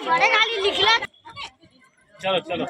बड़े गाड़ी निकला। चलो चलो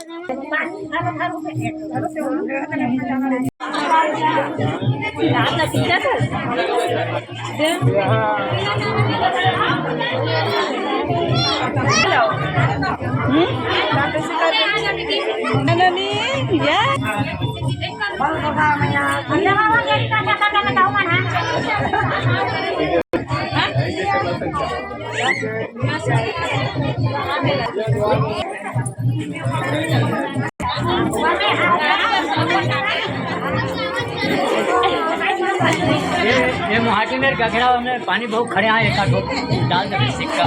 ये महाटीनेर गगड़ा में पानी बहुत खड़े हैं। एक डाल दे सिक्का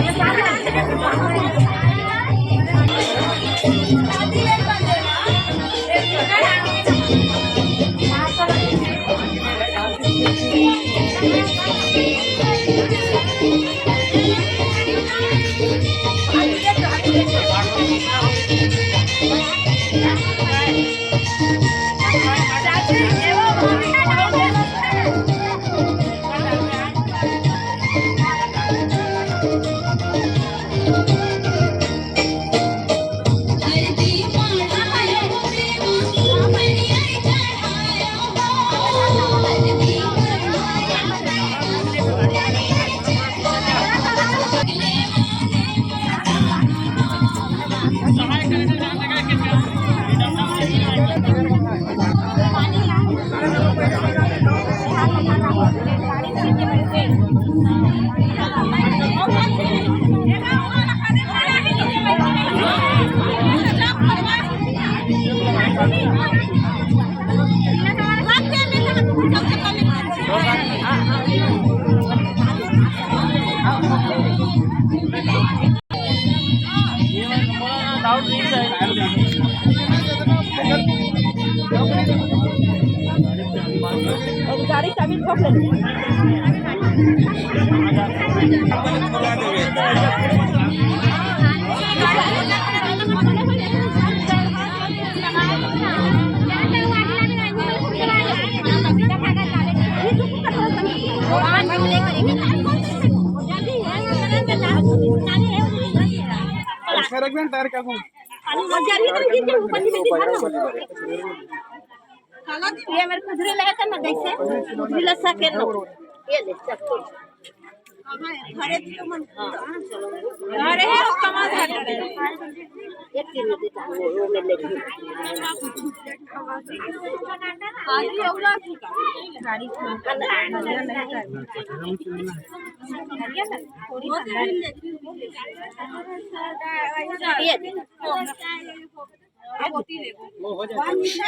गाड़ी चाबी ठोक ले। टायर का ये मेरे कुधरी लगा था ना देखसे कुधरी लग सके ना ये ले सकते घरे तो मन घरे है कमा घाट एक दिन में देता वो में ले आज होगा गाड़ी ये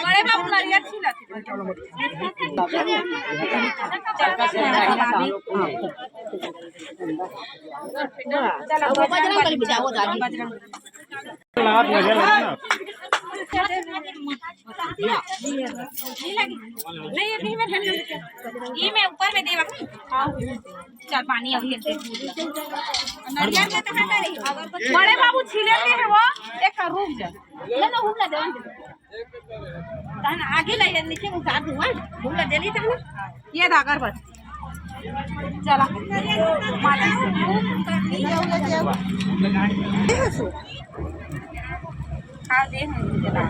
बड़े बाबू लड़िया छिला नहीं मैं ऊपर में देवा चल पानी अभी बड़े बाबू छिले के है वो एक रुक जा ले ना हुला दे तहन आगे ले नीचे उतार दूंगा हुला दे ली तहन ये धागर बस चला खा दे चला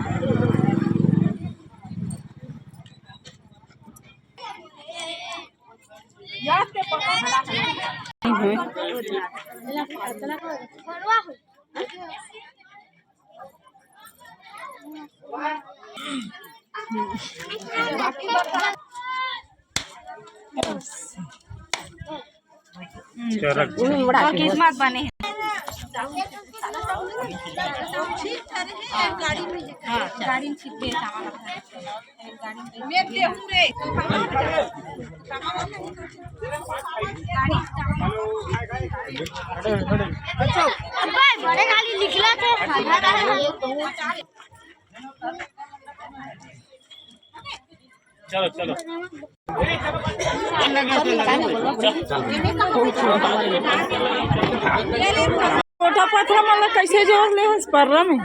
याद के पकड़ किस्मत बने गाड़ी में गाड़ी में छिपे सामान मैं दे हूं रे अच्छा अब्बा बड़े गाड़ी निकला थे चलो चलो छोटा पत्थर मतलब कैसे जोड़ ले पर्रा में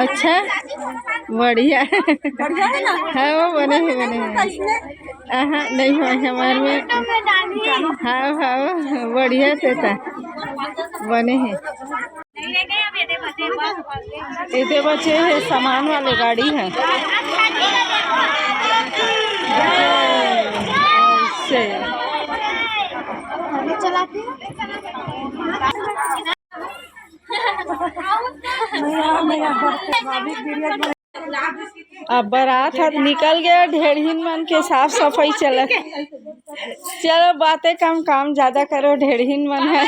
अच्छा बढ़िया हाँ वो बने हैं नहीं हुआ हमारे में हाँ हाँ बढ़िया से था बने हैं इतने बच्चे है सामान वाले गाड़ी है से चलाते अब बारात हाथ निकल गया ढेरहीन मन के साफ सफाई चल चलो बातें कम काम ज्यादा करो ढेरहीन मन है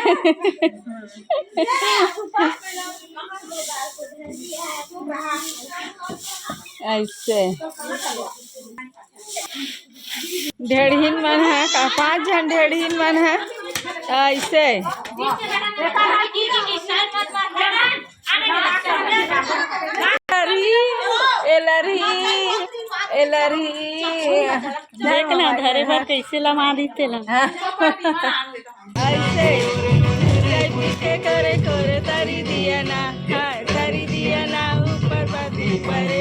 ऐसे ढेरहीन मन है 5 जन ढेरहीन मन है ऐसे एलरी देखना धरे भर कैसे लमा देते ऐसे के करे करे तरी दिया ना ऊपर बाती परे